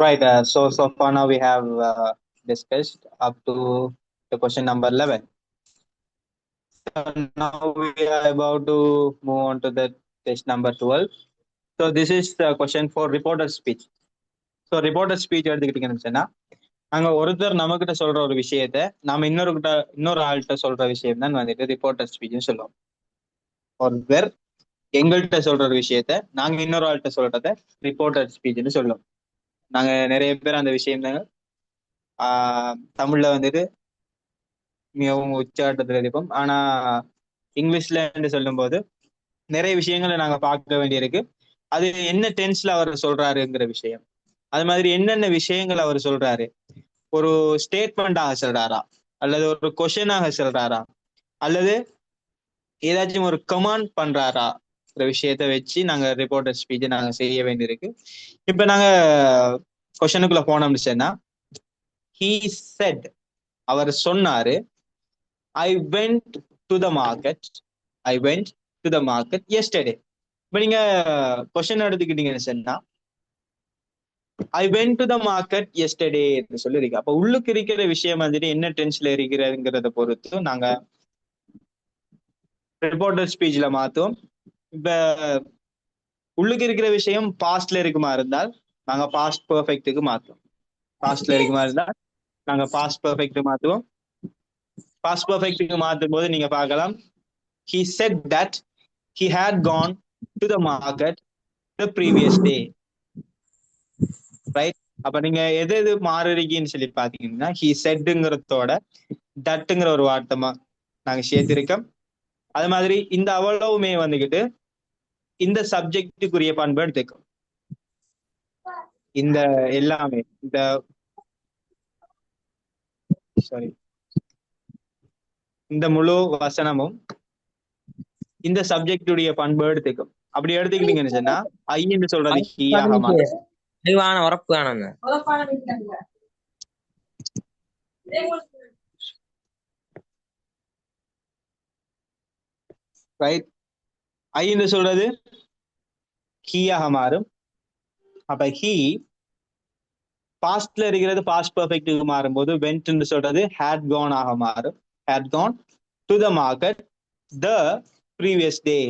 Right. So far now we have discussed up to the question number 11. So now we are about to move on to the test number 12. So this is the question for reporter speech. So reporter speech எடுத்துக்கிட்டீங்கன்னு சொன்னா அங்க ஒருத்தர் நம்மகிட்ட சொல்ற ஒரு விஷயத்த நாம இன்னொரு ஆள்கிட்ட சொல்ற விஷயம் தான் வந்துட்டு ரிப்போர்ட்டர் ஸ்பீச்னு சொல்லுவோம். ஒருத்தர் எங்கள்கிட்ட சொல்ற ஒரு விஷயத்த நாங்க இன்னொரு ஆள்கிட்ட சொல்றத ரிப்போர்ட்டர் ஸ்பீச்னு சொல்லுவோம். நாங்க நிறைய பேர் அந்த விஷயம் தாங்க தமிழ்ல வந்துட்டு மிகவும் உச்சாட்டத்தில் இருப்போம். ஆனா இங்கிலீஷ்ல சொல்லும் போது நிறைய விஷயங்களை நாங்க பார்க்க வேண்டியிருக்கு. அது என்ன டென்ஸ்ல அவர் சொல்றாருங்கிற விஷயம், அது மாதிரி என்னென்ன விஷயங்கள் அவர் சொல்றாரு, ஒரு ஸ்டேட்மெண்டாக சொல்றாரா அல்லது ஒரு கொஷனாக சொல்றாரா அல்லது ஏதாச்சும் ஒரு கமாண்ட் பண்றாரா விஷயத்த வச்சு நாங்க ரிப்போர்ட்டர் ஸ்பீச்சை நாங்க செய்ய வேண்டியிருக்கு. இப்ப நாங்க கொஷனுக்குள்ள போனோம்னு சொன்னா, he said, அவர் சொன்னாரு, I went to the market yesterday. இப்ப நீங்க கொஸ்டின் எடுத்துக்கிட்டீங்கன்னு சொன்னா, I went to the market yesterday என்று சொல்லிருக்கு. அப்ப உள்ளுக்கு இருக்கிற விஷயம் வந்துட்டு என்ன டென்ஸ்ல இருக்கிறதுங்கிறத பொறுத்து நாங்க ரிப்போர்ட்டர் ஸ்பீச்ல மாத்துவோம். இப்ப உள்ளுக்கு இருக்கிற விஷயம் பாஸ்ட்ல இருக்குமா இருந்தால் நாங்க பாஸ்ட் பெர்ஃபெக்ட்டுக்கு மாத்துவோம். பாஸ்ட்ல இருக்குமா இருந்தால் நாங்க பாஸ்ட் பெர்ஃபெக்ட் மாத்துவோம். பாஸ்ட் பெர்ஃபெக்ட்டுக்கு மாத்தும் போது நீங்க பார்க்கலாம், he said that he had gone to the market the previous day. Right? அப்ப நீங்க எது எது மாறுறீங்கன்னு சொல்லி பாத்தீங்கன்னா, he saidங்கிறதோட தட்டுங்கிற ஒரு வார்த்தை நாங்க சேர்த்திருக்கோம். அது மாதிரி இந்த அவ்வளவுமே வந்துகிட்டு இந்த சப்ஜெக்டுக்குரிய பண்பு எடுத்துக்கும். இந்த எல்லாமே இந்த இந்த முழு வசனமும் இந்த சப்ஜெக்டுடைய பண்பு எடுத்துக்கும். அப்படி எடுத்துக்கிட்டீங்கன்னு சொன்னா ஐன்னு சொல்றது ஹீயாக மாறும். ரைட்? ஐன்னு சொல்றது ஹீயாக மாறும். அப்ப ஹீ பாஸ்ட்ல இருக்கிறது பாஸ்ட் பெர்ஃபெக்ட்டுக்கு மாறும்போது வென்ட்னு சொல்றது had gone ஆக மாறும். had gone to the market the previous day.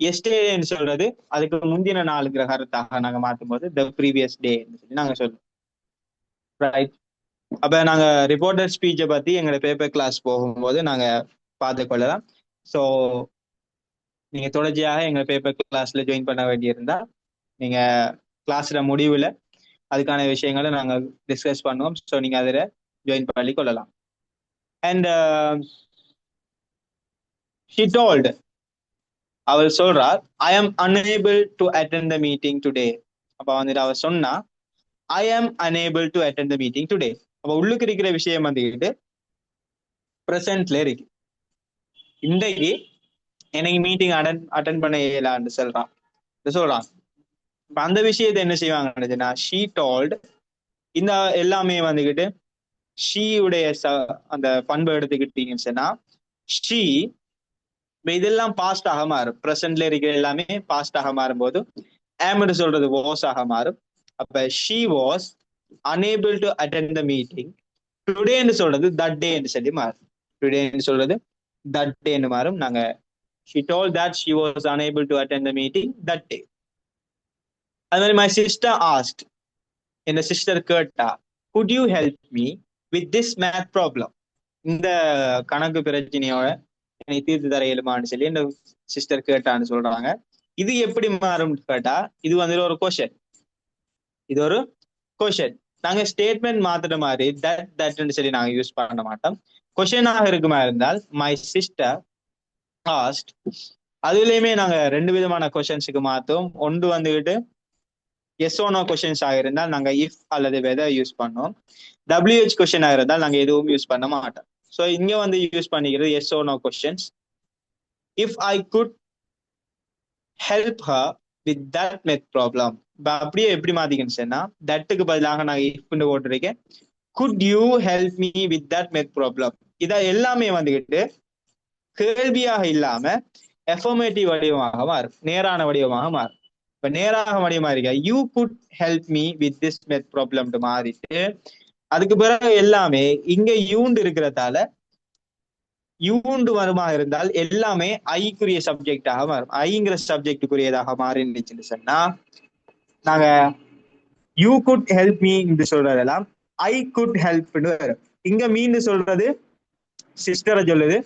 yesterday சொல்றது அதுக்கு முந்தின நாளுங்கிற கருத்தாக நாங்க மாற்றும் போது the previous day சொல்லி நாங்க சொல்லுவோம். ரைட்? அப்ப நாங்க ரிப்போர்ட்டர் ஸ்பீச்சை பத்தி எங்களோட பேப்பர் கிளாஸ் போகும்போது நாங்க பார்த்து கொள்ளலாம். ஸோ நீங்க தொடர்ச்சியாக எங்க பேப்பர் கிளாஸ்ல ஜாயின் பண்ண வேண்டியிருந்தா நீங்க கிளாஸ்ல முடிவுல அதுக்கான விஷயங்களை நாங்க டிஸ்கஸ் பண்ணுவோம். ஸோ நீங்க அதில் ஜாயின் பண்ணி கொள்ளலாம். அண்ட் she told, அவர் சொல்றார், I am unable to attend the meeting today. அப்ப வந்துட்டு அவர் சொன்னா I am unable to attend the meeting today. அப்ப உள்ளுக்கு இருக்கிற விஷயம் வந்துக்கிட்டு ப்ரெசென்ட்ல இருக்கு. இன்றைக்கு எனக்கு மீட்டிங் அட்டன் பண்ண இயலான்னு சொல்றான். அந்த விஷயத்தை என்ன செய்வாங்கன்னா she told, இந்த எல்லாமே வந்துக்கிட்டு ஷீயுடைய அந்த பண்பு எடுத்துக்கிட்டீங்கன்னு சொன்னா ஷீ இதெல்லாம் பாஸ்ட் ஆக மாறும். ப்ரெசென்ட்ல இருக்கிற எல்லாமே பாஸ்ட் ஆக மாறும் போது ஆம்னு சொல்றது வாஸ் ஆக மாறும். அப்ப she was unable to attend the meeting டுடேன்னு சொல்றது that day சொல்லி மாறும். டுடேன்னு சொல்றது that day மாறும். நாங்க she told that she was unable to attend the meeting that day. அது மாதிரி my sister asked, என்ன சிஸ்டர் கேட்டா, could you help me with this math problem? இந்த கணக்கு பிரச்சனையோட என்னை தீர்த்து தர இயலுமான்னு சொல்லி இந்த சிஸ்டர் கேட்டான்னு சொல்றாங்க. இது எப்படி மாறும் கேட்டா இது வந்து ஒரு கொஷன். இது ஒரு கொஷன். நாங்க ஸ்டேட்மெண்ட் மாத்துற மாதிரி தட்னு சொல்லி நாங்க யூஸ் பண்ண மாட்டோம். கொஷனாக இருக்குமா இருந்தால் மை சிஸ்டர் ஆஸ்ட், அதுலயுமே நாங்க ரெண்டு விதமான கொஷன்ஸுக்கு மாத்தோம். ஒன்று வந்துகிட்டு எஸ் ஓ நோ கொஷன்ஸ் ஆக இருந்தால் நாங்க இஃப் அல்லது வெதர் யூஸ் பண்ணோம். WH கொஷன் ஆக இருந்தால் நாங்க எதுவும் யூஸ் பண்ண மாட்டோம். ஸோ இங்க வந்து யூஸ் பண்ணிக்கிறது yes or no questions. If I could help her with that math problem. அப்படியே எப்படி மாத்திக்கன்னு சொன்னா தட்டுக்கு பதிலாக நான் இஃப்னு போட்டிருக்கேன். Could you help me with that math problem. இதை எல்லாமே வந்துகிட்டு கேள்வியாக இல்லாம எஃபர்மேட்டிவ் வடிவமாக மாறும், நேரான வடிவமாக மாறும். இப்ப நேராக மடியமா இருக்க you could help me with this math problem மாறிட்டு அதுக்கு பிறகு எல்லாமே இங்க யூண்டு இருக்கிறதால யூண்டு வருமா இருந்தால் எல்லாமே ஐக்குரிய சப்ஜெக்டாக மாறும். ஐங்கிற சப்ஜெக்டுக்குரியதாக மாறிடுச்சுன்னு சொன்னா நாங்க யூ குட் ஹெல்ப் மீ என்று சொல்றதெல்லாம் ஐ குட் ஹெல்ப்னு வரும். இங்க மீன்னு சொல்றது சிஸ்டரை சொல்லுது.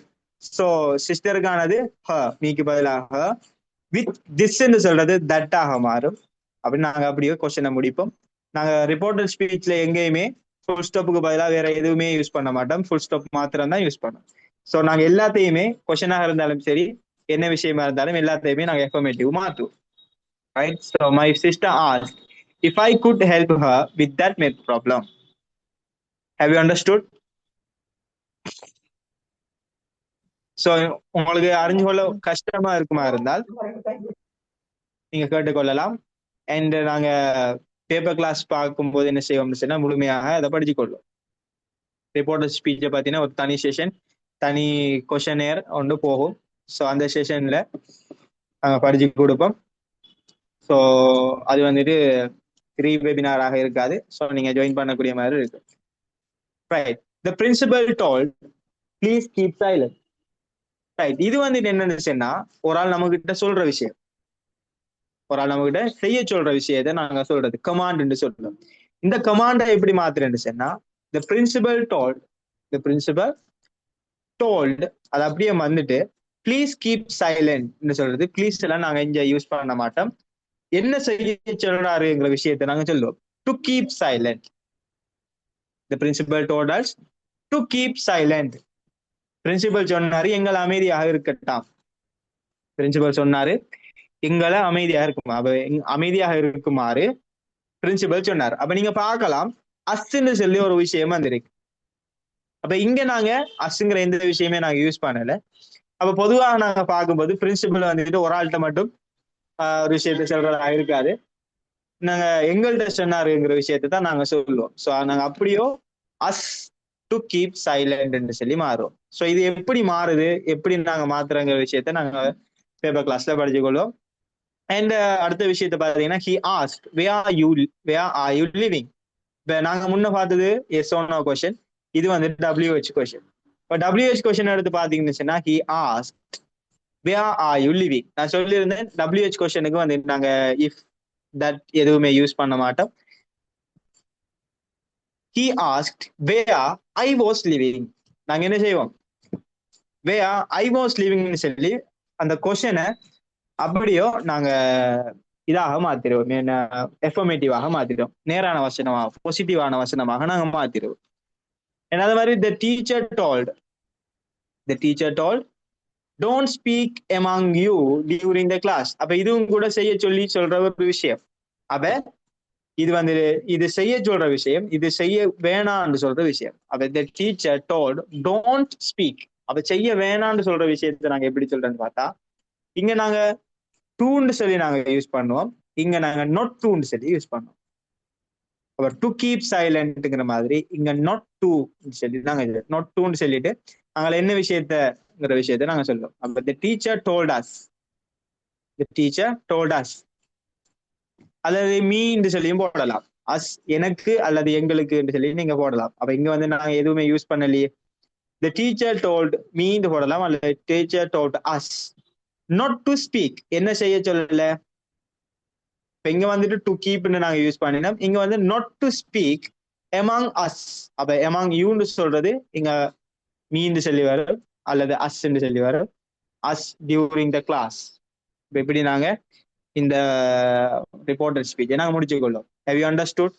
சோ சிஸ்டருக்கானது ஹ, மீக்கு பதிலாக வித் திஸ்ன்னு சொல்றது தட்டாக மாறும். அப்படின்னு நாங்க அப்படியே கொஸ்டினை முடிப்போம். நாங்க ரிப்போர்ட்டர் ஸ்பீச்ல எங்கேயுமே ஃபுல் ஸ்டாப்புக்கு பதிலாக வேற எதுவுமே யூஸ் பண்ண மாட்டோம். ஃபுல் ஸ்டாப் மாத்திரம் தான் யூஸ் பண்ணோம். ஸோ நாங்க எல்லாத்தையுமே கொஸ்டினாக இருந்தாலும் சரி என்ன விஷயமா இருந்தாலும் எல்லாத்தையுமே நாங்க எஃபர்மேட்டிவ் மாற்றுவோம். Right. So my sister asked if I could help her with that math problem. Have you understood? So உங்களுக்கு அறிஞ்சு கொள்ள கஷ்டமா இருக்குமா இருந்தால் நீங்க கேட்டுக்கொள்ளலாம். அண்ட் நாங்க பேப்பர் கிளாஸ் பார்க்கும்போது என்ன செய்வோம்னு சொன்னா முழுமையாக அதை படிச்சு கொள்ளும். ரிப்போர்ட்டர் ஸ்பீச்சை பார்த்தீங்கன்னா ஒரு தனி செஷன் தனி கொஷனேர் ஒன்று போகும். ஸோ அந்த செஷன்ல நாங்கள் படிச்சு கொடுப்போம். ஸோ அது வந்துட்டு ஃப்ரீ வெபினாராக இருக்காது. ஸோ நீங்க ஜாயின் பண்ணக்கூடிய மாதிரி இருக்கு. Right. The principal told, please keep silent. Right. இது வந்துட்டு என்னன்னு சொன்னா ஒரு ஆள் நம்ம கிட்ட சொல்ற விஷயம், ஒரு ஆள் நம்ம கிட்ட செய்ய சொல்ற விஷயத்தை நாங்க சொல்றது கமாண்ட் சொல்றோம். இந்த கமாண்டை எப்படி மாத்துறேன்னு சொன்னா the principal told, the principal told அது அப்படியே வந்துட்டு ப்ளீஸ் கீப் சைலண்ட் சொல்றது. ப்ளீஸ் எல்லாம் நாங்க இங்க யூஸ் பண்ண மாட்டோம். என்ன செய்ய சொல்றாருங்கிற விஷயத்தை நாங்க சொல்லுவோம் to keep silent. the principal told us to keep silent. Principal சொன்னாரு எங்களை அமைதியாக இருக்கட்டாம். பிரின்சிபல் சொன்னாரு எங்களை அமைதியாக இருக்குமா, அமைதியாக இருக்குமாறு பிரின்சிபல் சொன்னார். அப்ப நீங்க பார்க்கலாம் அஸ்ன்னு சொல்லி ஒரு விஷயம் வந்திருக்கு. அப்ப இங்க நாங்க அஸ்ங்கிற எந்த விஷயமே நாங்க யூஸ் பண்ணல. அப்ப பொதுவாக நாங்க பார்க்கும்போது பிரின்சிபல் வந்துட்டு ஒரு ஆள்கிட்ட மட்டும் ஒரு விஷயத்த சொல்றதா இருக்காது. நாங்க எங்கள்கிட்ட சொன்னாருங்கிற விஷயத்தை தான் நாங்க சொல்லுவோம். ஸோ நாங்க அப்படியோ அஸ் டு கீப் சைலண்ட் சொல்லி மாறும். ஸோ இது எப்படி மாறுது, எப்படி நாங்க மாத்துறங்கிற விஷயத்த நாங்க பேப்பர் கிளாஸ்ல படிச்சுக்கொள்வோம். அண்ட் அடுத்த விஷயத்த பாத்தீங்கன்னா he asked where are you living. இப்ப நாங்க முன்ன பார்த்தது எஸ் ஓ நோ கொஸ்டின், இது வந்து WH கொஸ்டின். இப்போ WH கொஸ்டின் எடுத்து பாத்தீங்கன்னு he asked where are you living. நான் சொல்லியிருந்தேன் WH கொஸ்டினுக்கு வந்து நாங்க இஃப் தட் எதுவுமே யூஸ் பண்ண மாட்டோம். he asked where I was living. நாங்க என்ன செய்வோம் where I was living சொல்லி அந்த கொஸ்டினை அப்படியோ நாங்க இதாக மாத்திடுவோம், என்ன எஃபர்மேட்டிவாக மாத்திடுவோம், நேரான வசனமாக பாசிட்டிவான வசனமாக நாங்க மாத்திடுவோம். அதே மாதிரி the teacher told don't speak among you during the class. அப்ப இதுவும் கூட செய்ய சொல்லி சொல்ற ஒரு விஷயம். அப்ப இது வந்து இது செய்ய சொல்ற விஷயம், இது செய்ய வேணான்னு சொல்ற விஷயம். அப்ப the teacher told don't speak. அப்ப செய்ய வேணான்னு சொல்ற விஷயத்தை நாங்க எப்படி சொல்றேன்னு பார்த்தா இங்க நாங்க டூன்னு சொல்லி நாங்க யூஸ் பண்ணுவோம், இங்க நாங்க not டூன்னு சொல்லி யூஸ் பண்ணுவோம். அப்ப டு கீப் சைலண்ட்ங்கிற மாதிரி இங்க not to சொல்லி நாங்க not டூன்னு சொல்லிட்டு நாங்க என்ன விஷயத்தங்கிற விஷயத்த நாங்க சொல்லுவோம். அப்ப the teacher told us, the teacher told us அல்லது மீன்னு சொல்லியும் போடலாம். அஸ் எனக்கு அல்லது எங்களுக்கு சொல்லி நீங்க போடலாம். அப்ப இங்க வந்து நாங்க எதுவுமே யூஸ் பண்ணலையே. the teacher told me போடலாம், அல்லது teacher told us not to speak. என்ன செய்ய சொல்லல, இப்ப இங்க வந்துட்டு டு கீப்னு நாங்க யூஸ் பண்ணினோம், இங்க வந்து not to speak among us. அப்ப among youன்னு சொல்றது இங்க மீன்னு சொல்லி வரும் அல்லது அஸ்ன்னு சொல்லி வரும். us during the class. இப்ப எப்படி நாங்க இந்த ரிப்போர்ட்டர் ஸ்பீச் நாங்க முடிச்சுக்கொள்ளும். Have you understood?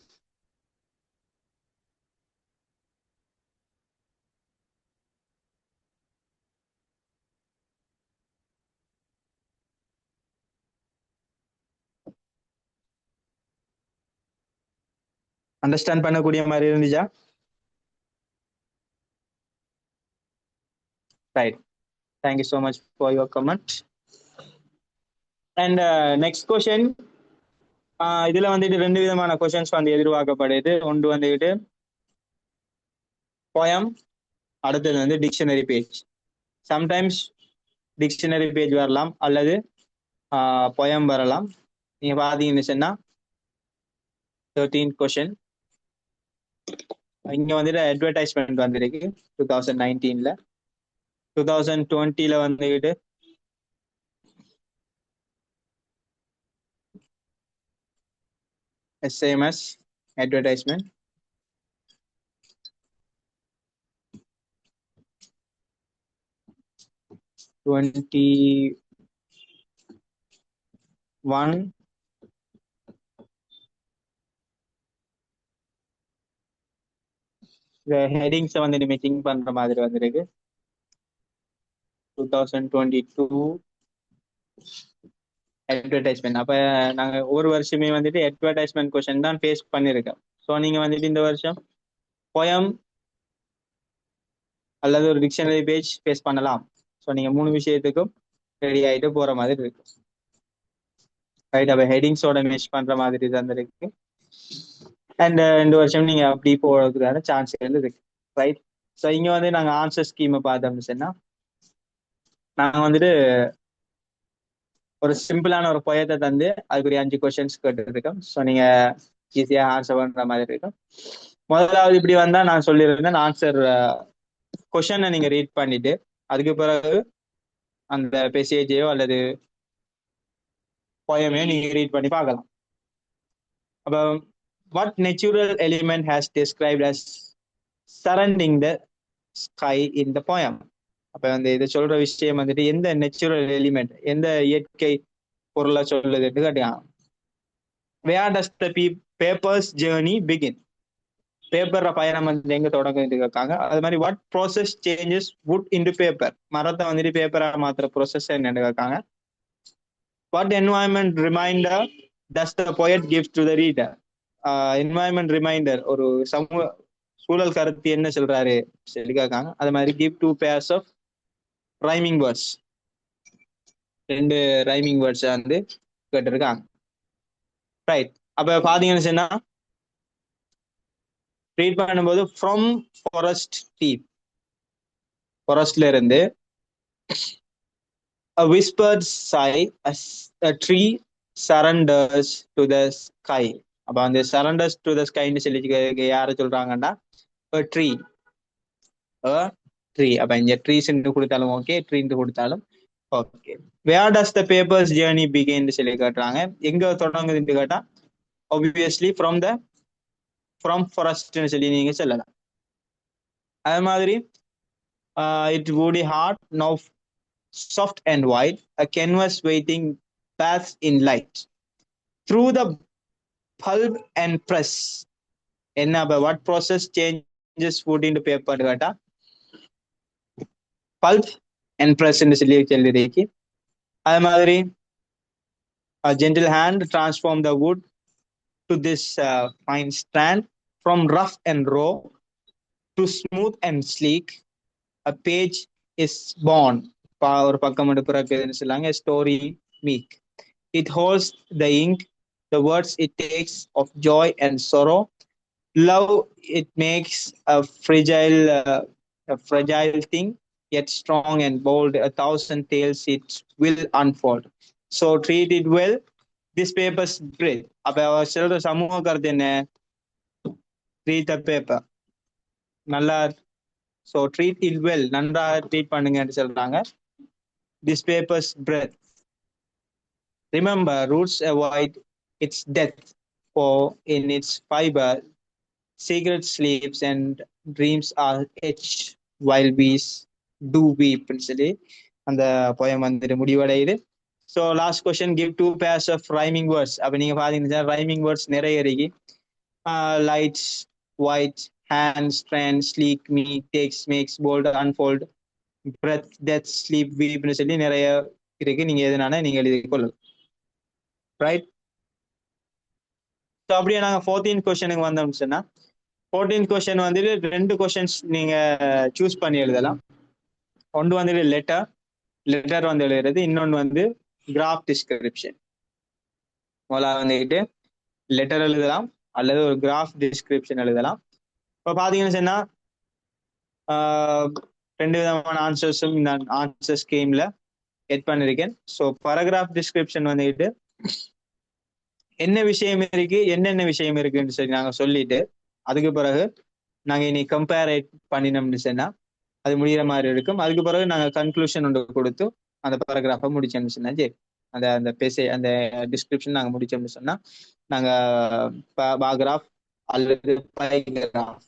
அண்டர்ஸ்டாண்ட் பண்ணக்கூடிய மாதிரி இருந்துச்சா? Right. Thank you so much for your comment. And next question, இதுல வந்துட்டு 2 விதமான கொஸ்டின்ஸ் வந்து எதிர்பார்க்கப்படுது. ஒன்று வந்துட்டு போயம், அடுத்தது வந்து dictionary page. Sometimes dictionary page வரலாம் அல்லது போயம் வரலாம். நீங்க பாத்தீங்கன்னு சொன்னா 13th கொஸ்டின். இங்க வந்துட்டு அட்வர்டைஸ்மெண்ட் வந்திருக்கு 2019ல. 2020ல வந்துட்டு SMS advertisement. 21 ஹெடிங்ஸ் வந்து மீட்டிங் பண்ற மாதிரி வந்திருக்கு. 2022 அட்வர்டைஸ்மெண்ட். அப்ப நாங்க ஒரு வருஷமே வந்துட்டு அட்வர்டைஸ்மெண்ட் கொஸ்டின் தான் ஃபேஸ் பண்ணிருக்கோம். ஸோ நீங்க வந்துட்டு இந்த வருஷம் poem அல்லது ஒரு டிக்ஷனரி பேஜ் ஃபேஸ் பண்ணலாம். ஸோ நீங்க 3 விஷயத்துக்கும் ரெடி ஆயிட்டு போற மாதிரி இருக்கு. ரைட், அப்ப ஹெடிங்ஸோட மேட்ச் பண்ற மாதிரி தந்திருக்கு. அண்ட் 2 வருஷம் நீங்க அப்படி போறதுக்கான சான்ஸ் இருக்கு. ரைட், ஸோ இங்க வந்து நாங்க ஆன்சர் ஸ்கீமை பார்த்தோம்னு சொன்னா நாங்க வந்துட்டு ஒரு சிம்பிளான ஒரு பொயத்தை தந்து அதுக்குரிய 5 கொஸ்டின்ஸ் கேட்டுருக்கோம். ஸோ நீங்க ஈஸியா ஆன்சர் பண்ற மாதிரி இருக்கும். முதலாவது இப்படி வந்தா நான் சொல்லியிருந்தேன் ஆன்சர் கொஸ்டினை நீங்க ரீட் பண்ணிட்டு அதுக்கு பிறகு அந்த மெசேஜையோ அல்லது பொயமையோ நீங்க ரீட் பண்ணி பார்க்கலாம். அப்போ what natural element has described as surrounding the sky in the poem? அப்ப வந்து இதை சொல்ற விஷயம் வந்துட்டு எந்த நேச்சுரல் எலிமெண்ட், எந்த இயற்கை பொருளை சொல்லுதுன்னு கேட்டாங்க. where does the paper's journey begin? Paper பயணம் வந்து எங்க தொடங்குது கேட்காங்க. அது மாதிரி what process changes wood into paper? மரத்தை வந்துட்டு பேப்பரா மாத்திர ப்ரோசஸ் என்னன்னு கேட்காங்க. what environment reminder does the poet give to the reader? environment reminder ஒரு சமூக சூழல் கருத்து என்ன சொல்றாரு சொல்லி கேட்காங்க. அது மாதிரி give 2 pairs of rhyming words. 2 rhyming words வந்து கேட்டிருக்காங்க. ரைட், அப்ப பாத்தீங்கன்னு சொன்னா ரீட் பண்ணும்போது ஃப்ரம் ஃபாரஸ்ட் டீப், ஃபாரஸ்ட்ல இருந்து a whispered sigh as a tree surrenders to the sky. அப்ப அந்த surrenders to the sky ன்னு சொல்லி யார சொல்றாங்கன்னா a tree, a tree. அப்ப இங்க trees ன்னு கொடுத்தாலும் ஓகே, tree ன்னு கொடுத்தாலும் okay. where does the paper's journey begin ன்னு சொல்லி கேட்றாங்க. எங்க தொடங்குதுன்னு கேட்டா obviously from forest ன்னு சொல்லி நீங்க சொல்லலாம். அது மாதிரி it woody hard now soft and white, a canvas waiting bathed in light through the pulp and press. என்ன what process changes wood into paper ன்னு கேட்டா pulp and press ன்னு சொல்லி சொல்லிருக்கு. அது மாதிரி a gentle hand transform the wood to this fine strand, from rough and raw to smooth and sleek a page is born. ஒரு பக்கம் எடுப்புறதுன்னு சொல்லாங்க story meek. It holds the ink, the words it takes of joy and sorrow. Love it makes a fragile thing, yet strong and bold. 1,000 tales it will unfold. So treat it well, this paper's breath. அப்ப அவர் சொல்ற சமூக கருத்து என்ன? treat the paper நல்லா, so treat it well, நன்றா treat பண்ணுங்கன்னு சொல்றாங்க. this paper's breath, remember roots avoid its death, for in its fiber secret sleeps and dreams are etched while we do weep ன்னு சொல்லி அந்த poem வந்துட்டு முடிவடையுது. So last question give 2 pairs of rhyming words. அப்ப நீங்க பாத்தீங்கன்னா rhyming words நிறைய இருக்கு. Lights, white, hand, strand, sleek, me, takes, makes, bolt, unfold, breath, death, sleep, வீப்னு சொல்லி நிறைய இருக்கு. நீங்க எதுனால நீங்க எழுதி கொள்ளலாம். ரைட், ஸோ அப்படியே நாங்கள் 14th கொஸ்டினுக்கு வந்தோம்னு சொன்னா 14th கொஸ்டின் வந்துட்டு 2 கொஸ்டின்ஸ் நீங்க சூஸ் பண்ணி எழுதலாம். ஒன்று வந்துட்டு லெட்டர் வந்து எழுதுறது, இன்னொன்று வந்து கிராஃப் டிஸ்கிரிப்ஷன். முதல்ல வந்துக்கிட்டு லெட்டர் எழுதலாம் அல்லது ஒரு கிராஃப் டிஸ்கிரிப்ஷன் எழுதலாம். இப்போ பார்த்தீங்கன்னு சொன்னா 2 விதமான ஆன்சர்ஸும் இந்த ஆன்சர் ஸ்கீம்ல எட் பண்ணிருக்கேன். ஸோ பேராகிராஃப் டிஸ்கிரிப்ஷன் வந்துக்கிட்டு என்ன விஷயம் இருக்கு, என்னென்ன விஷயம் இருக்குன்னு சொல்லி நாங்க சொல்லிட்டு அதுக்கு பிறகு நாங்க இனி கம்பேரேட் பண்ணினோம்னு சொன்னா அது முடிகிற மாதிரி இருக்கும். அதுக்கு பிறகு நாங்க கன்க்ளூஷன் ஒன்று கொடுத்து அந்த பேராகிராஃபை முடிச்சோம்னு சொன்னா சரி, அந்த அந்த பேச அந்த டிஸ்கிரிப்ஷன் நாங்க முடிச்சோம்னு சொன்னா நாங்க பாராகிராஃப் அல்லது பைகிராஃப்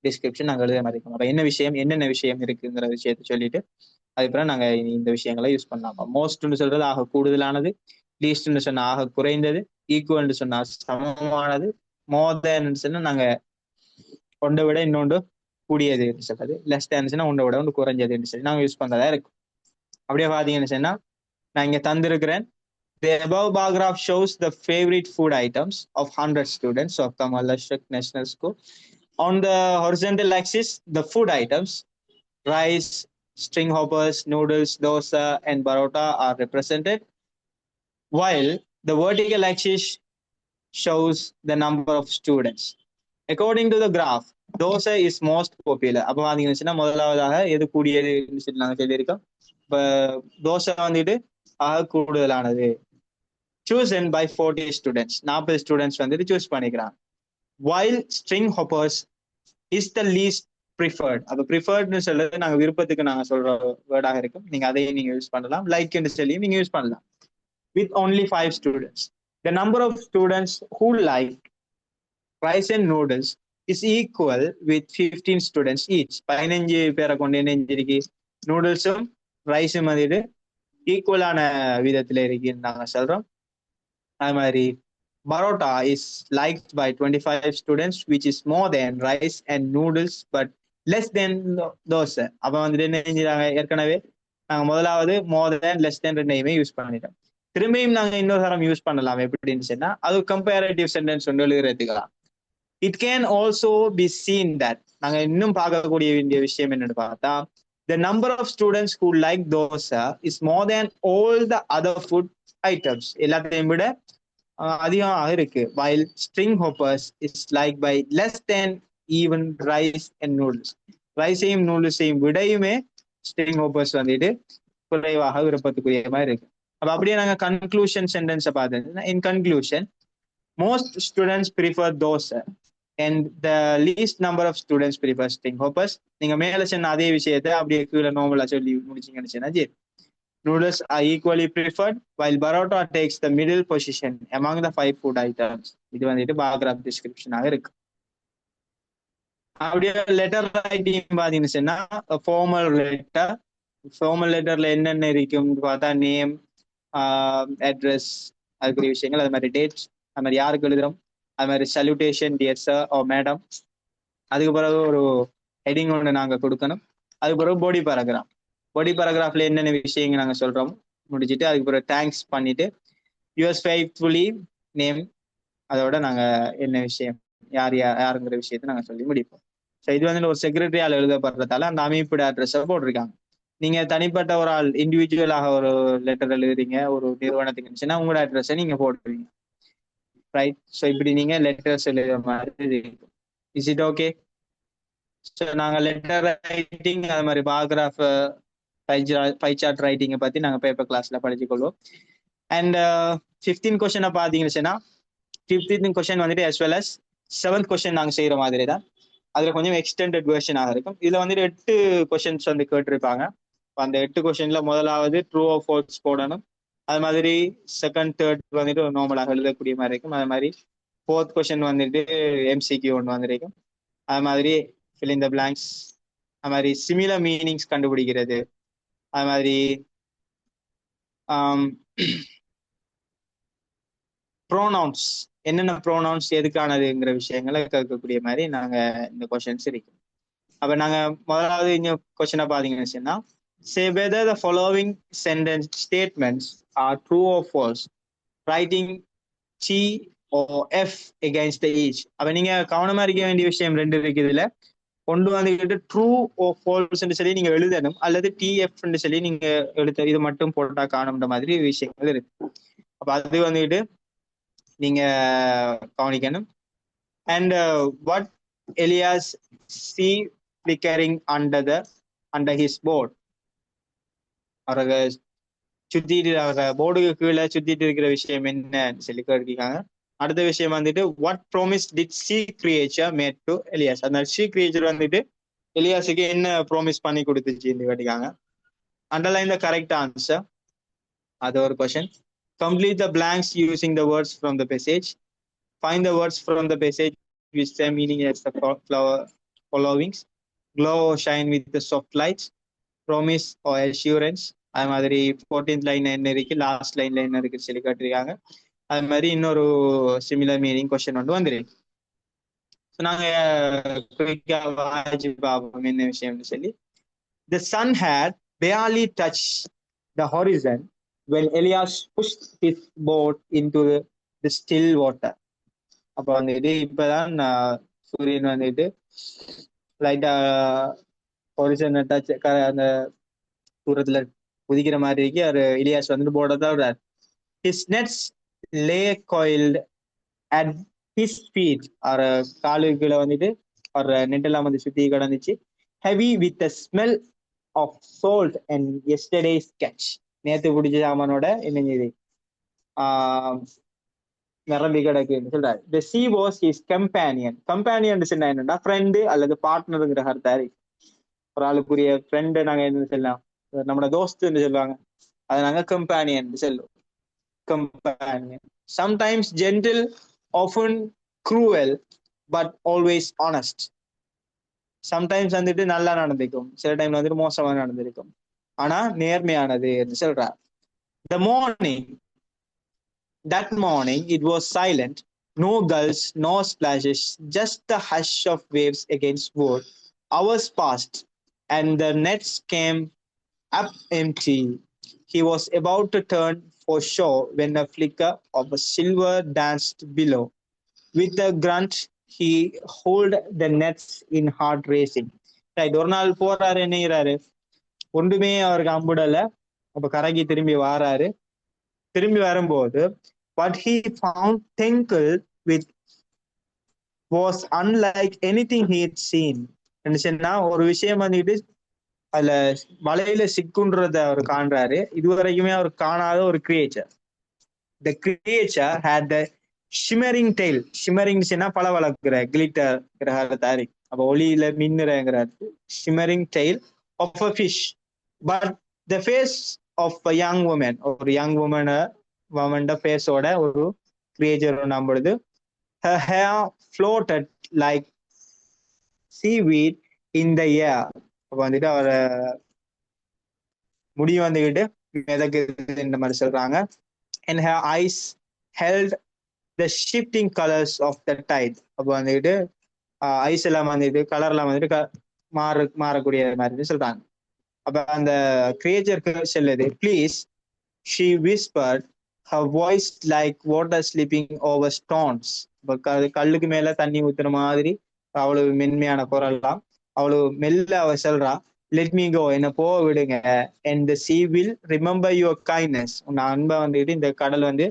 டிஸ்கிரிப்ஷன் நாங்க எழுத மாதிரி இருக்கும். அப்ப என்ன விஷயம், என்னென்ன விஷயம் இருக்குங்கிற விஷயத்த சொல்லிட்டு அதுக்கப்புறம் நாங்க இந்த விஷயங்களை யூஸ் பண்ணலாம். மோஸ்ட்னு சொல்றது ஆக கூடுதலானது, லீஸ்ட்னு சொன்னா ஆக குறைந்தது, ஈக்குவல்னு சொன்னா சமமானது, மோர் தேன் சொன்னா நாங்க ஒன்றை விட இன்னொன்று கூடியது சொல்றது, லெஸ் தேன் சொன்னா ஒன்றை விட ஒன்று குறைஞ்சதுன்னு சொல்லி நாங்க யூஸ் பண்றதா இருக்கும். அப்படியே பாத்தீங்கன்னு சொன்னா நான் இங்க தந்திருக்கிறேன். The above paragraph shows the favorite food items of 100 students of Kamal Ashok National School. On the horizontal axis, the food items, rice, string hoppers, noodles, dosa, and parota are represented, while the vertical axis shows the number of students. According to the graph, dosa is most popular. அப்போ பாத்தீங்கன்னா முதலாவதாக எது கூடியதுன்னு சொல்லி நாங்கள் சொல்லியிருக்கோம். இப்போ தோசை வந்துட்டு ஆக கூடுதலானது, chosen by 40 students. 40 students வந்துட்டு சூஸ் பண்ணிக்கிறாங்க. While string hoppers is the least preferred. அப்ப ப்ரிஃபர்ட்னு சொல்றது நாங்க விருப்பத்துக்கு நாங்க சொல்ற வேர்டாக இருக்கும். நீங்க அதையும் நீங்க யூஸ் பண்ணலாம், லைக்னு சொல்லி நீங்க யூஸ் பண்ணலாம். With only 5 students, the number of students who like rice and noodles is equal with 15 students each. 15 பேரை கொண்டு என்ன இருக்கு, நூடுல்ஸும் ரைஸும் வந்துட்டு ஈக்குவலான விதத்துல இருக்குன்னு நாங்க சொல்றோம். அது மாதிரி parotta is liked by 25 students which is more than rice and noodles but less than dosa. அப்ப வந்துட்டு என்ன செஞ்சாங்க, ஏற்கனவே நாங்க முதலாவது மோர் தேன் லெஸ் தேன் ரெண்டையுமே யூஸ் பண்ணிட்டோம். திரும்பியும் நாங்க இன்னொரு தரம் யூஸ் பண்ணலாம். எப்படின்னு சொன்னா அது கம்பேரேட்டிவ் சென்டென்ஸ் ஒன்று எழுதுறதுக்கலாம். It can also be seen that, நாங்க இன்னும் பார்க்கக்கூடிய வேண்டிய விஷயம் என்னன்னு பார்த்தா, the number of students who like dosa is more than all the other food items. எல்லாத்தையும் விட அதிகமாக இருக்கு. while string hoppers is liked by less than even rice and noodles. ரைஸையும் நூடுல்ஸையும் விடையுமே ஸ்ட்ரிங் ஹோப்பர்ஸ் வந்துட்டு குறைவாக விருப்பத்துக்குரிய மாதிரி இருக்கு. அப்ப அப்படியே நாங்க கன்க்ளூஷன் சென்டென்ஸை பார்த்தோம்னா, in conclusion, most students prefer dosa and the least number of students prefer string hoppers. நீங்க மேல சொன்ன அதே விஷயத்தை அப்படியே கீழே நார்மலா சொல்லி முடிச்சீங்கன்னு சொன்னா சரி, noodles are equally preferred while parotta takes the middle position among the 5 food items. இது வந்துட்டு paragraph description ஆக இருக்கு. அப்படியே லெட்டர் ரைட்டிங் பாத்தீங்கன்னு சொன்னா ஃபார்மல் லெட்டர். ஃபார்மல் லெட்டர்ல என்னென்ன இருக்கும்னு பார்த்தா நேம், அட்ரஸ், அதுக்குரிய விஷயங்கள், அது மாதிரி டேட்ஸ், அது மாதிரி யாருக்கு எழுதுறோம், அது மாதிரி சல்யூட்டேஷன் டியர் சார் ஓ மேடம். அதுக்கு பிறகு ஒரு ஹெட்டிங் ஒன்று நாங்கள் கொடுக்கணும். அதுக்கு பிறகு பாடி பேராகிராஃப். பாடி பேராகிராஃப்ல என்னென்ன விஷயங்கள் நாங்கள் சொல்றோம் முடிச்சுட்டு அதுக்கு பிறகு தேங்க்ஸ் பண்ணிட்டு யுவர்ஸ் ஃபெய்த்ஃபுல்லி நேம், அதோட நாங்கள் என்ன விஷயம் யாருங்கிற விஷயத்த நாங்கள் சொல்லி முடிப்போம். ஸோ இது வந்து ஒரு செக்ரட்டரியால் எழுதப்படுறதால அந்த அமைப்போட அட்ரஸை போட்டிருக்காங்க. நீங்க தனிப்பட்ட ஒரு ஆள் இண்டிவிஜுவலாக ஒரு லெட்டர் எழுதுறீங்க ஒரு நிறுவனத்துக்கு இருந்துச்சுன்னா உங்களோட அட்ரஸை நீங்க போட்டுருவீங்க, ரைட்? ஸோ இப்படி நீங்க லெட்டர்ஸ் எழுதுற மாதிரி இருக்கும். Is it okay? ஸோ நாங்கள் லெட்டர் ரைட்டிங் அது மாதிரி பாராகிராஃப், பை சார்ட் ரைட்டிங்கை பத்தி நாங்கள் பேப்பர் கிளாஸ்ல படிச்சுக்கொள்வோம். அண்ட் 15 கொஸ்டினை பார்த்தீங்கன்னா 15 கொஸ்டின் வந்துட்டு as well as 7th question நாங்கள் செய்யற மாதிரி தான். அதுல கொஞ்சம் எக்ஸ்டெண்டட் வெர்ஷனாக இருக்கும். இதுல வந்துட்டு 8 கொஸ்டின்ஸ் வந்து கேட்டிருப்பாங்க. அந்த 8 கொஸ்டின்ல முதலாவது ட்ரூ ஆர் ஃபால்ஸ் போடணும். அது மாதிரி செகண்ட் தேர்ட் வந்துட்டு நார்மலாக எழுதக்கூடிய மாதிரி இருக்கும். அது மாதிரி 4th கொஸ்டின் வந்துட்டு MCQ ஒன்று வந்துருக்கும். அது மாதிரி fill in the blanks, அது மாதிரி சிமிலர் மீனிங்ஸ் கண்டுபிடிக்கிறது, அது மாதிரி ப்ரோனவுன்ஸ், என்னென்ன ப்ரோனவுன்ஸ் எதுக்கானதுங்கிற விஷயங்களை கேட்கக்கூடிய மாதிரி நாங்க இந்த கொஸ்டின்ஸ் இருக்கு. அப்ப நாங்க முதலாவது இந்த கொஸ்டினை பாத்தீங்கன்னு சொன்னா, say whether the following sentence statements are true or false, writing T or F against the each. அப்ப நீங்க கவனமா இருக்க வேண்டிய விஷயம் 2 இருக்கு. இதுல கொண்டு வந்துக்கிட்டு ட்ரூ ஓ ஃபால்ஸ்ன்னு சொல்லி நீங்க எழுதணும், அல்லது TF சொல்லி நீங்க எழுத இது மட்டும் போட்டா காணும்ன்ற மாதிரி விஷயங்கள் இருக்கு. அப்ப அது வந்துட்டு நீங்க கவனிக்கணும். And what Elias C flickering under his board, or சுத்திட்டு போர்டுக்கு கீழே சுத்திட்டு இருக்கிற விஷயம் என்னன்னு சொல்லி கேட்டிருக்காங்க. அடுத்த விஷயம் வந்துட்டு what promise did sea creature made to எலியாஸ். அந்த சி கிரியேச்சர் வந்துட்டு எலியாஸுக்கு என்ன ப்ராமிஸ் பண்ணி கொடுத்துச்சுன்னு கேட்டிருக்காங்க. Underline the correct answer. அது ஒரு question. Complete the blanks using the words from the message. Find the words from the passage which their meaning as the followings. Glow or shine with the soft lights. Promise or assurance. அது மாதிரி 14th line என்ன இருக்கு, last லைன்ல என்ன இருக்குன்னு சொல்லி கேட்டிருக்காங்க. அது மாதிரி இன்னொரு சிமிலர் மீனிங் கொஸ்டின் வந்து வந்துருக்கு. ஸோ நாங்கள் வாய்ச்சி பார்ப்போம் என்ன விஷயம்னு சொல்லி. The sun had barely touched the horizon when Elias pushed his boat into the still water. அப்ப வந்துட்டு இப்பதான் சூரியன் வந்துட்டு லைட்டா ஹொரிசன் டச் அந்த தூரத்துல குதிக்கிற மாதிரி இருக்கு. அவர் இலியாஸ் வந்துட்டு போர்டை விடுறாரு. His nets lay coiled at his feet. அவர் காலுக்குள்ள வந்துட்டு அவர் நெட் எல்லாம் வந்து சுத்தி கிடந்துச்சு. Heavy with the smell of salt and yesterday's catch. நேத்து பிடிச்ச சாமானோட என்னது நிரம்பி கிடக்குன்னு சொல்றாரு. The sea was his companion. Companion சொன்னா என்னன்னா ஃப்ரெண்டு அல்லது பார்ட்னருங்கிற அர்த்தம். ஒரு ஆளுக்குரிய ஃப்ரெண்டு நாங்க என்ன சொல்லலாம், நம்மளோட தோஸ்துன்னு சொல்லுவாங்க, அதை நாங்க கம்பேனியன் சொல்லுவோம். Companion. Sometimes gentle, often cruel, but always honest. Sometimes வந்துட்டு நல்லா நடந்திருக்கும், சில டைம்ல வந்துட்டு மோசமா நடந்திருக்கும், ஆனா நேர்மையானது என்று சொல்றார். The morning, that morning it was silent. No gulls, no splashes, just the hush of waves against wood. Hours passed, and the nets came up empty. He was about to turn for shore when a flicker of a silver danced below. With a grunt, he hauled the nets in hard racing. Right, ஒரு நாள் போறாரு, என்னங்கிறாரு, ஒன்றுமே அவருக்கு அம்புடல. அப்ப கரைக்கு திரும்பி வாராரு. திரும்பி வரும்போது what he found tangled with was unlike anything he had seen. ஒரு விஷயம் வந்துட்டு அதுல வலையில சிக்குன்றத அவர் காண்றாரு. இதுவரைக்குமே அவர் காணாத ஒரு creature. The creature had the shimmering tail. shimmering பல வளர்க்கிற கிளிட்டர் தாரி, அப்ப ஒளியில மின்னுறங்கிற shimmering tail of a fish, but the face of a young woman. ஒரு யங் woman ஃபேஸோட ஒரு கிரியேச்சர் நம்புறது. Her hair floated like seaweed in the air. அப்ப வந்துட்டு அவர முடி வந்துகிட்டு மிதக்குது இந்த மாதிரி சொல்றாங்க. And her eyes held the shifting colors of the tide. அப்ப வந்துட்டு ஐஸ் எல்லாம் வந்துட்டு கலர் எல்லாம் வந்துட்டு மாறக்கூடிய மாதிரி சொல்றாங்க. அப்ப அந்த கிரியேச்சருக்கு செல்லுது. Please, she whispered, her voice like water slipping over stones. கல்லுக்கு மேல தண்ணி ஊத்துற மாதிரி அவ்வளவு மென்மையான குரல்லாம். அவ்வளவு மெல்ல அவ சொல்றா, let me go, என்ன போக விடுங்க. and the sea will remember your kindness. உன் அன்பை வந்துட்டு இந்த கடல் வந்து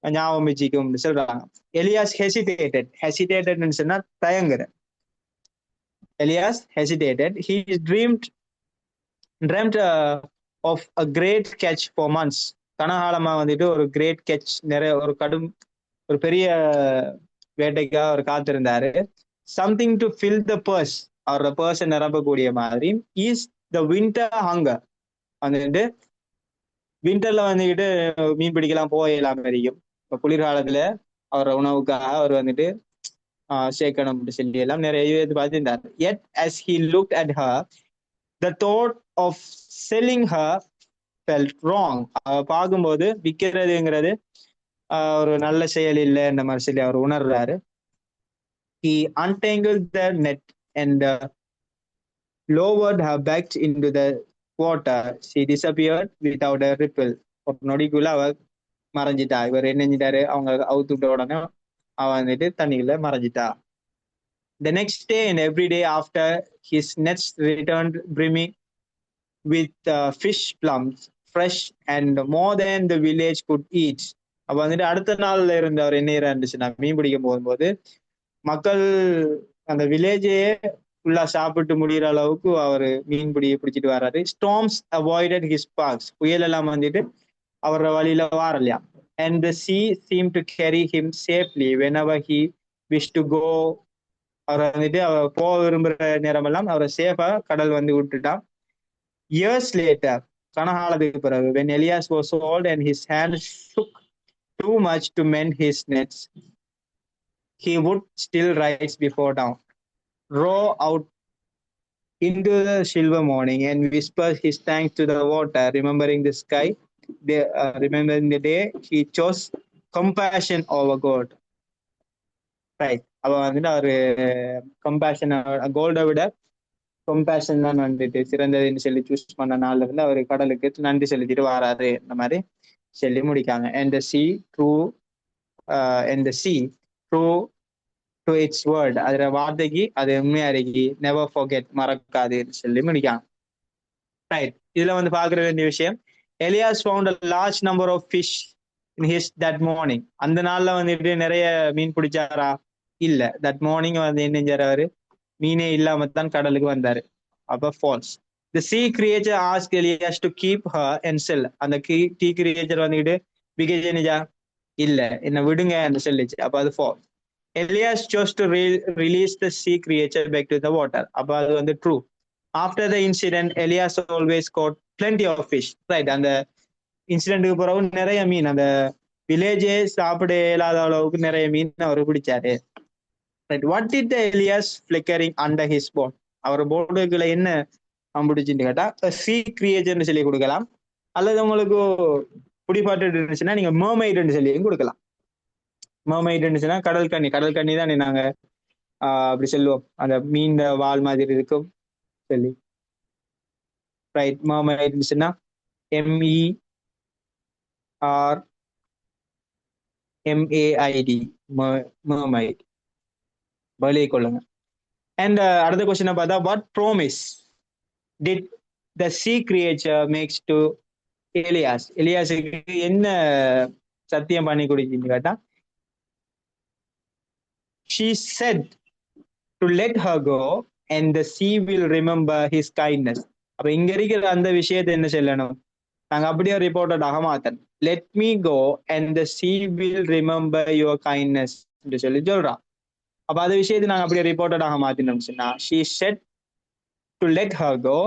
ஞாபகம் வச்சுக்கும் சொல்றாங்க. எலியாஸ் hesitated சொன்னா தயங்குற. Elias hesitated. He dreamt of a great catch for months. கனகாலமா வந்துட்டு ஒரு கிரேட் கேட்ச், நிறைய ஒரு பெரிய வேட்டைக்காக அவர் காத்திருந்தாரு. Something to fill the purse, அவரோட பர்ஸை நிரப்பக்கூடிய மாதிரி. இஸ் த வின்டர் ஹங்கர், வந்துட்டு வின்டர்ல வந்துக்கிட்டு மீன் பிடிக்கலாம் போயலாம் வரைக்கும். இப்போ குளிர்காலத்துல அவரோட உணவுக்காக அவர் வந்துட்டு சேர்க்கணும் சொல்லி எல்லாம் நிறைய பார்த்துருந்தார். yet as he looked at her, the thought of selling her felt wrong. பார்க்கும்போது விற்கிறதுங்கிறது ஒரு நல்ல செயல் இல்லை இந்த மாதிரி சொல்லி அவர் உணர்றாரு. He untangled the net and lowered her back into the water. She disappeared without a ripple. ஒரு நொடிக்குள்ள அவ மறைஞ்சிட்டா. இவர் என்ன செஞ்சிட்டாரு, அவங்க அவுத்து விட்ட உடனே அவ வந்துட்டு தண்ணிக்குள்ள மறைஞ்சிட்டா. The next day and every day after, his nets returned brimming with fish plums, fresh and more than the village could eat. அப்ப வந்துட்டு அடுத்த நாள்ல இருந்து அவர் என்ன இருந்துச்சுன்னா, மீன் பிடிக்க போகும்போது மக்கள் அந்த வில்லேஜே ஃபுல்லா சாப்பிட்டு முடிகிற அளவுக்கு அவர் மீன் பிடிச்சிட்டு வர்றாரு. ஸ்டார்ம்ஸ் அவாய்டட் ஹிஸ் பார்க்ஸ், புயல் எல்லாம் வந்துட்டு அவர வழியில வாரலையா. And the sea seemed to carry him safely whenever he wished to go. அவர் வந்துட்டு அவர் போக விரும்புற நேரமெல்லாம் அவரை சேஃபா கடல் வந்து விட்டுட்டான். Years later, கனகாலத்துக்கு பிறகு, when Elias was old and his hand shook too much to mend his nets, he would still rise before dawn, row out into the silver morning, and whisper his thanks to the water, remembering the sky, remembering the day he chose compassion over God. Right. அப்ப வந்துட்டு அவரு compassion, கோல்டை விட compassion தான் வந்துட்டு சிறந்ததுன்னு சொல்லி choose பண்ண நாள்ல இருந்து அவரு கடலுக்கு நன்றி செலுத்திட்டு வராரு, இந்த மாதிரி சொல்லி முடிக்காங்க. And the sea true to its word, அதோட வார்த்தைக்கு அது உண்மையா இருக்கு, never forget, மறக்காதுன்னு சொல்லி முடிக்காங்க. ரைட். இதுல வந்து பாக்குற வேண்டிய விஷயம், Elias found a large number of fish in his that morning. அந்த நாள்ல வந்துட்டு நிறைய மீன் பிடிச்சாரா? இல்ல. தட் மார்னிங் வந்து என்ன செஞ்சாரு, மீனே இல்லாம தான் கடலுக்கு வந்தாரு. அப்ப falls. The sea creature asked Elias to keep her and sell. அந்த டீ கிரியேச்சர் வந்துட்டு பிகேஜா இல்ல, என்ன விடுங்க என்று சொல்லிச்சு. அப்ப அது falls. Elias chose to release the sea creature back to the water. அப்ப அது வந்து true. After the incident, Elias always caught plenty of fish. Right. அந்த இன்சிடென்ட்டுக்கு பிறகு நிறைய மீன், அந்த வில்லேஜே சாப்பிட இயலாத அளவுக்கு நிறைய மீன் அவர் பிடிச்சாரு. Right. What did the Elias flickering under his boat? அவர் போட்டுக்குள்ள என்ன பிடிச்சுன்னு கேட்டா sea creature சொல்லி கொடுக்கலாம், அல்லது உங்களுக்கு பிடிப்பாட்டு இருந்துச்சுன்னா நீங்க mermaid சொல்லியும் கொடுக்கலாம். mermaid இருந்துச்சுன்னா கடல் கண்ணி தான் நாங்க அப்படி சொல்லுவோம், அந்த மீன் வால் மாதிரி இருக்கும் சொல்லி. ரைட். mermaid இருந்துச்சுன்னா MERMAID, mermaid. பலியை கொள்ளுங்க. அண்ட் அடுத்த கொஸ்டினை பார்த்தா, what promise did the sea creature makes to Elias? எலியாஸுக்கு என்ன சத்தியம் பண்ணி கொடுக்குன்னு கேட்டா, she said to let her go and the sea will remember his kindness. அப்ப இங்க இருக்கிற அந்த விஷயத்தை என்ன சொல்லணும், நாங்க அப்படியே ரிப்போர்ட்டட் ஆக மாத்தன். let me go and the sea will remember your kindness என்று சொல்லி சொல்றான். அப்ப அந்த விஷயத்தை நாங்க அப்படியே ரிப்போர்ட்டட் ஆக மாத்தினோம் சொன்னா, she said to let her go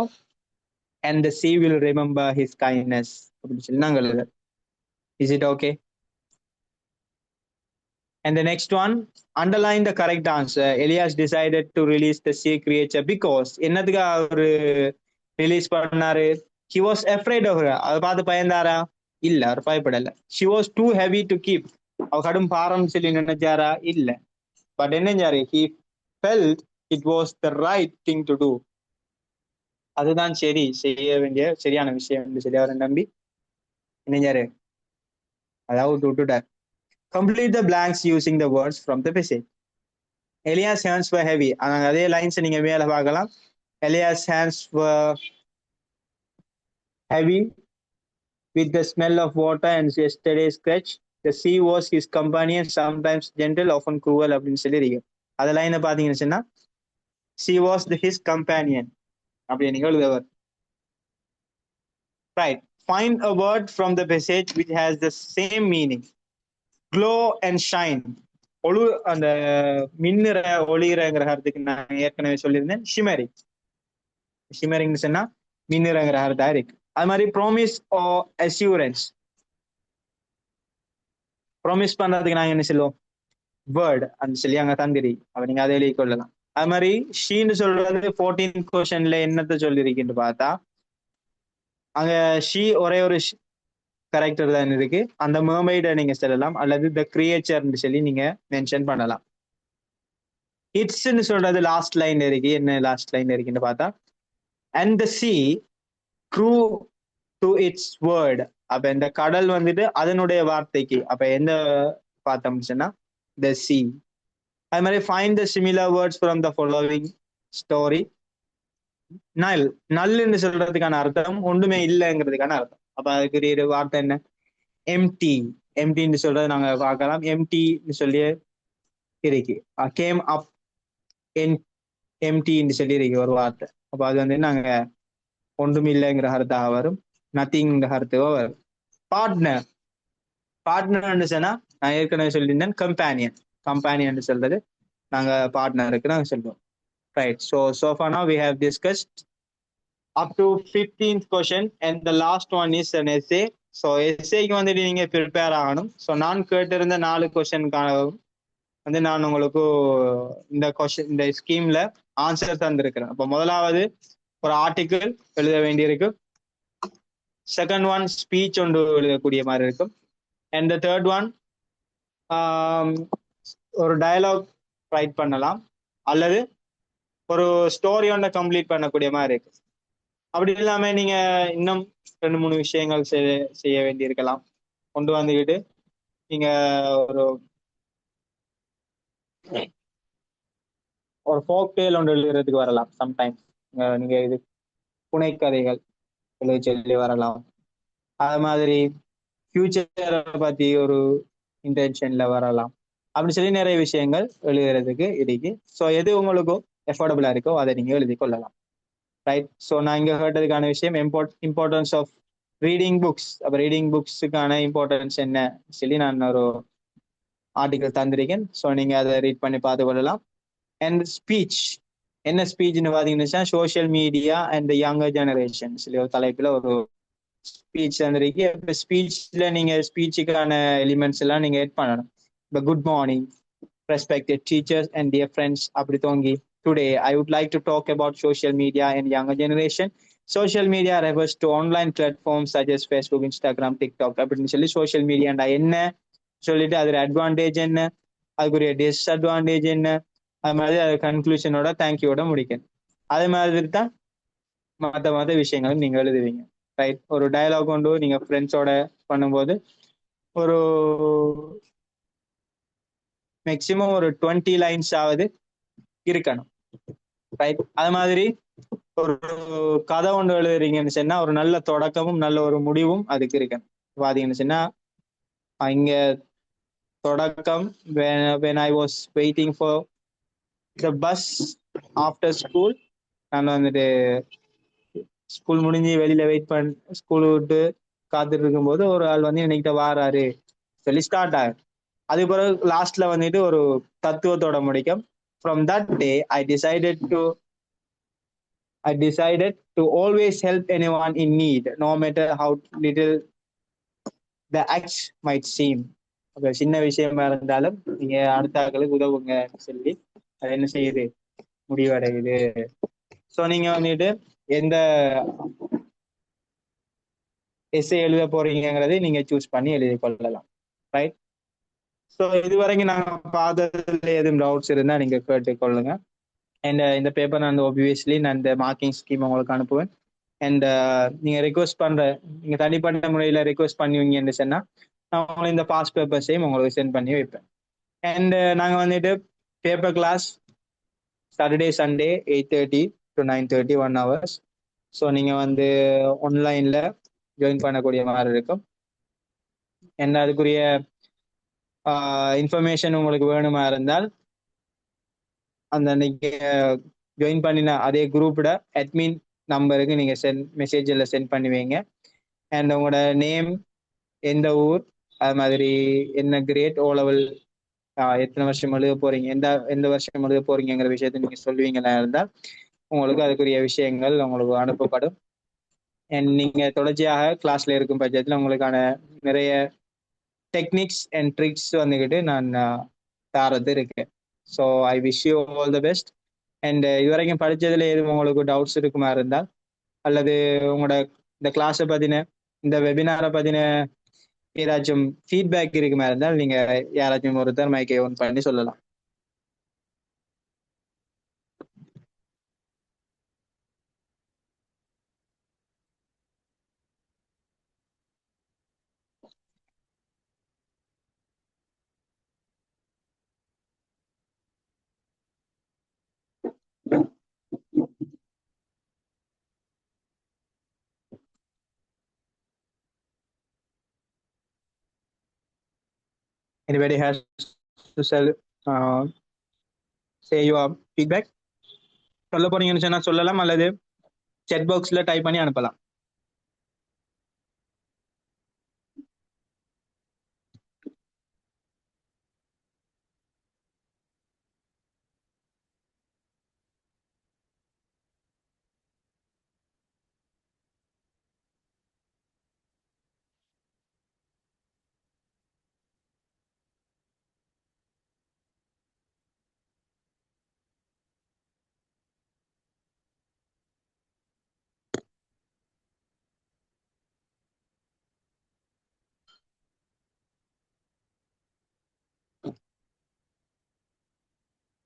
and the sea will remember his kindness அப்படின்னு சொல்லி நாங்க எழுத. Is it okay? And the next one, underline the correct answer. Elias decided to release the sea creature because என்னதுக்கு அவரு release பண்ணாரு? He was afraid of her. அதை பார்த்து பயந்தாரா? இல்ல, அவர் பயப்படல. She was too heavy to keep. அவ கடும் பாரம் சொல்லி நினைச்சாரா? இல்ல. பட் என்னஞ்சாரு, he felt it was the right thing to do. அதுதான் சரி, செய்ய வேண்டிய சரியான விஷயம் சொல்லி அவரை நம்பி என்னஞ்சாரு, அதாவது விட்டுட்டார். Complete the blanks using the words from the passage. Elias' hands were heavy. அதே லைன்ஸ் நீங்க மேல பார்க்கலாம். Elias' hands were heavy with the smell of water and yesterday's scratch. The sea was his companion, sometimes gentle, often cruel அப்படின்னு சொல்லிருக்கு. அந்த லைனை பாத்தீங்கன்னு சொன்னா, she was his companion அப்படி நீங்க எழுதுவர். Right. Find a word from the passage which has the same meaning. Glow and shine. அந்த மின்னிற ஒளிகிறங்கிற அர்த்தத்துக்கு நான் ஏற்கனவே சொல்லியிருந்தேன். ஷிமரிங். ஷிமரிங் சொன்னா மின்னிறங்கிற அர்த்தம் இருக்கு. அது மாதிரி ப்ராமிஸ் ஓ அஷ்யூரன்ஸ். ப்ராமிஸ் பண்றதுக்கு நாங்க என்ன சொல்லுவோம், வேர்ட் அந்த சொல்லி அங்க தந்திரி. அப்ப நீங்க அதை எழுதி கொள்ளலாம். அது மாதிரி ஷீன்னு சொல்றது 14th கொஸ்டின்ல என்னத்தை சொல்லிருக்குன்னு பார்த்தா, அங்க ஷீ ஒரே ஒரு கரெக்டர் தான் இருக்கு. அந்த mermaid நீங்க சொல்லலாம், அல்லது த கிரியேச்சர்னு சொல்லி நீங்க மென்ஷன் பண்ணலாம். இட்ஸ்ன்னு சொல்றது லாஸ்ட் லைன் இருக்கு. என்ன லாஸ்ட் லைன் இருக்குன்னு பார்த்தா, and the sea true to its word. அப்ப இந்த கடல் வந்துட்டு அதனுடைய வார்த்தைக்கு, அப்ப எந்த பார்த்தோம்னு சொன்னா the sea. அது மாதிரி find the similar words from the following story. நல்ன்னு சொல்றதுக்கான அர்த்தம் ஒன்றுமே இல்லைங்கிறதுக்கான அர்த்தம். அப்ப அதுக்கு வார்த்தை என்ன, எம்டி. எம்டின்னு சொல்றது நாங்க பார்க்கலாம். எம்டின்னு சொல்லி இருக்கு. கேம் அப் எம்டின்னு சொல்லி இருக்கு ஒரு வார்த்தை. அப்ப அது வந்து நாங்க ஒன்றும் இல்லைங்கிற அர்த்தம் வரும், நத்திங்கிற அர்த்தம் வரும். பார்ட்னர். பார்ட்னர் சொன்னா நான் ஏற்கனவே சொல்லியிருந்தேன் கம்பேனியன். கம்பேனியன் சொல்றது நாங்க பார்ட்னருக்கு நாங்க சொல்லுவோம். Right. So far now we have discussed up to 15th question and the last one is an essay. So எஸ்ஏக்கு வந்துட்டு நீங்க ப்ரிப்பேர் ஆகணும். ஸோ நான் கேட்டிருந்த 4 கொஸ்டினுக்கான வந்து நான் உங்களுக்கு இந்த கொஸ்டின் இந்த ஸ்கீம்ல ஆன்சர் தந்திருக்கிறேன். அப்போ முதலாவது ஒரு ஆர்டிக்கிள் எழுத வேண்டியிருக்கு. செகண்ட் ஒன் ஸ்பீச் ஒன்று எழுதக்கூடிய மாதிரி இருக்கும். அண்ட் த தேர்ட் ஒன் ஒரு டயலாக் ரைட் பண்ணலாம் அல்லது ஒரு ஸ்டோரி ஒன்றை கம்ப்ளீட் பண்ணக்கூடிய மாதிரி இருக்கு. அப்படி இல்லாம நீங்க இன்னும் 2-3 விஷயங்கள் செய்ய வேண்டியிருக்கலாம். கொண்டு வந்துக்கிட்டு நீங்க ஒரு ஒரு ஃபோக் டேல் ஒன்று எழுதுறதுக்கு வரலாம். சம்டைம்ஸ் நீங்க இது புனைக்கதைகள் எழுத சொல்லி வரலாம். அது மாதிரி ஃபியூச்சரை பத்தி ஒரு இன்டென்ஷன்ல வரலாம். அப்படி சொல்லி நிறைய விஷயங்கள் எழுதுறதுக்கு இருக்கு. ஸோ எது உங்களுக்கும் எஃபோர்டபுளா இருக்கோ அதை நீங்க எழுதி கொள்ளலாம். ரைட். ஸோ நான் இங்க கேட்டதுக்கான விஷயம் இம்பார்ட்டன்ஸ் ஆஃப் ரீடிங் புக்ஸ். அப்போ ரீடிங் புக்ஸுக்கான இம்பார்ட்டன்ஸ் என்ன சொல்லி நான் ஒரு ஆர்டிகல் தந்திருக்கேன். ஸோ நீங்க அதை ரீட் பண்ணி பார்த்து கொள்ளலாம். அண்ட் ஸ்பீச் என்ன ஸ்பீச்னு பார்த்தீங்கன்னா social media and younger generation சொல்லி ஒரு தலைப்பில் ஒரு ஸ்பீச் தந்திருக்கு. இப்போ ஸ்பீச்ல நீங்க ஸ்பீச்சுக்கான எலிமெண்ட்ஸ் எல்லாம் நீங்க எட் பண்ணணும். இப்போ good morning, respected teachers and dear friends, அப்படி தோங்கி today I would like to talk about social media and younger generation. Social media refers to online platforms such as Facebook, Instagram, TikTok. அப்படின்னு சொல்லி social மீடியாண்டா என்ன சொல்லிட்டு அதோட advantage என்ன, அதுக்குரிய disadvantage என்ன, அது மாதிரி அது கன்க்ளூஷனோட தேங்க்யூட முடிக்கணும். அதே மாதிரி தான் மற்ற விஷயங்களும் நீங்க எழுதுவீங்க. ரைட். ஒரு டயலாக் கொண்டு நீங்க ஃப்ரெண்ட்ஸோட பண்ணும்போது ஒரு மேக்சிமம் ஒரு 20 லைன்ஸ் ஆவது இருக்கணும். ரைட். அது மாதிரி ஒரு கதை ஒன்று எழுதுறீங்கன்னு சொன்னா ஒரு நல்ல தொடக்கமும் நல்ல ஒரு முடிவும் அதுக்கு இருக்கணும். பாத்தீங்கன்னு சொன்னா இங்க தொடக்கம் when I was waiting for the bus after school, நான் வந்துட்டு ஸ்கூல் முடிஞ்சு வெளியில வெயிட் ஸ்கூல் விட்டு காத்துட்டு இருக்கும்போது ஒரு ஆள் வந்து என்கிட்ட வாராரு சொல்லி ஸ்டார்ட் ஆகும். அது பிறகு லாஸ்ட்ல வந்துட்டு ஒரு தத்துவத்தோட முடிக்கும். From that day I decided to always help anyone in need, no matter how little the acts might seem. அப்ப சின்ன விஷயமா இருந்தாலும் நீங்க அடுத்த ஆட்களுக்கு உதவுங்க சொல்லி அது என்ன செய்யுது, முடிவடையுது. ஸோ நீங்க வந்துட்டு எந்த எஸ்ஸே எழுத போறீங்கிறதை நீங்க சூஸ் பண்ணி எழுதி கொள்ளலாம். ரைட். ஸோ இதுவரைக்கும் நாங்கள் பார்த்ததுல எதுவும் டவுட்ஸ் இருந்தால் நீங்க கேட்டுக்கொள்ளுங்க. அண்ட் இந்த பேப்பர் நான் ஒபிவியஸ்லி நான் இந்த மார்க்கிங் ஸ்கீம் உங்களுக்கு அனுப்புவேன். அண்ட் நீங்க ரெக்வஸ்ட் நீங்க தனிப்பட்ட முறையில் ரெக்வஸ்ட் பண்ணுவீங்கன்னு சொன்னா நான் உங்களுக்கு இந்த பாஸ் பேப்பர்ஸையும் உங்களுக்கு சென்ட் பண்ணி வைப்பேன். அண்ட் நாங்கள் வந்துட்டு paper class Saturday Sunday 8:30 to 9:30 1 hours. So நீங்க வந்து ஆன்லைன்ல ஜாயின் பண்ணக்கூடிய மாதிரி இருக்கும். என்ன அதுக்குரிய இன்ஃபர்மேஷன் உங்களுக்கு வேணுமா இருந்தால் அந்த நீங்க ஜாயின் பண்ணின அதே குரூப்போட அட்மின் நம்பருக்கு நீங்க மெசேஜில் சென்ட் பண்ணுவீங்க. அண்ட் உங்களோட நேம், எந்த ஊர், அது மாதிரி என்ன கிரேட், ஓ லெவல் எத்தனை வருஷம் எழுத போறீங்க, எந்த வருஷம் எழுத போறீங்கிற விஷயத்த நீங்க சொல்லுவீங்களா இருந்தால் உங்களுக்கு அதுக்குரிய விஷயங்கள் உங்களுக்கு அனுப்பப்படும். அண்ட் நீங்க தொடர்ச்சியாக கிளாஸ்ல இருக்கும் பட்சத்தில் உங்களுக்கான நிறைய டெக்னிக்ஸ் அண்ட் ட்ரிக்ஸ் வந்துக்கிட்டு நான் தாரது இருக்கேன். So I wish you all the best. And இதுவரைக்கும் படித்ததில் எதுவும் உங்களுக்கு டவுட்ஸ் இருக்குமா இருந்தால் அல்லது உங்களோட இந்த கிளாஸை பற்றின இந்த வெபினாரை பற்றின ஏதாச்சும் ஃபீட்பேக் இருக்குமா இருந்தால் நீங்க யாராச்சும் ஒருத்தர் மைக்கை ஓன் பண்ணி சொல்லலாம். Anybody has to say your feedback? சொல்ல போறீங்கன்னு சொன்னா சொல்லலாம் அல்லது செட் பாக்ஸ்ல டைப் பண்ணி அனுப்பலாம்.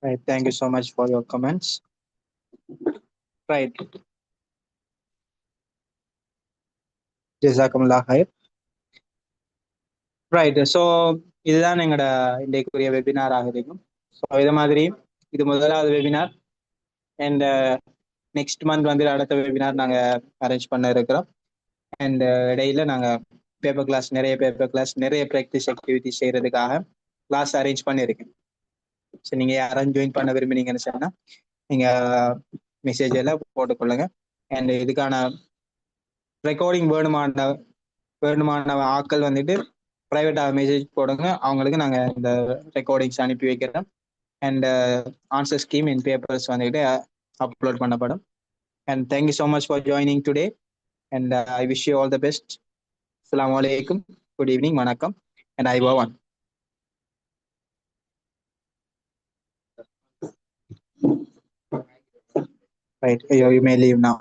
Right. Thank you so much for your comments. Right. Jazakumullah khair. Right. So இதுதான் எங்களோட இன்றைக்குரிய வெபினாராக இருக்கும். ஸோ இது மாதிரி இது முதலாவது வெபினார். அண்ட் நெக்ஸ்ட் மந்த் வந்து அடுத்த வெபினார் நாங்கள் அரேஞ்ச் பண்ண இருக்கிறோம். அண்ட் இடையில நாங்கள் நிறைய பேப்பர் கிளாஸ் நிறைய ப்ராக்டிஸ் ஆக்டிவிட்டி செய்யறதுக்காக கிளாஸ் அரேஞ்ச் பண்ணியிருக்கேன். ஸோ நீங்கள் யாரும் ஜாயின் பண்ண விரும்பினீங்கன்னு சொன்னால் நீங்கள் மெசேஜ் எல்லாம் போட்டுக்கொள்ளுங்க. அண்ட் இதுக்கான ரெக்கார்டிங் வேணுமான ஆட்கள் வந்துட்டு ப்ரைவேட்டாக மெசேஜ் போடுங்க. அவங்களுக்கு நாங்கள் இந்த ரெக்கார்டிங்ஸ் அனுப்பி வைக்கிறோம். And answer scheme in papers வந்துட்டு அப்லோட் பண்ணப்படும். And thank you so much for joining today. And I wish you all the best. அஸ்ஸலாமு அலைக்கும். Good evening. வணக்கம். அண்ட் ஐ பவான். Right, you may leave now.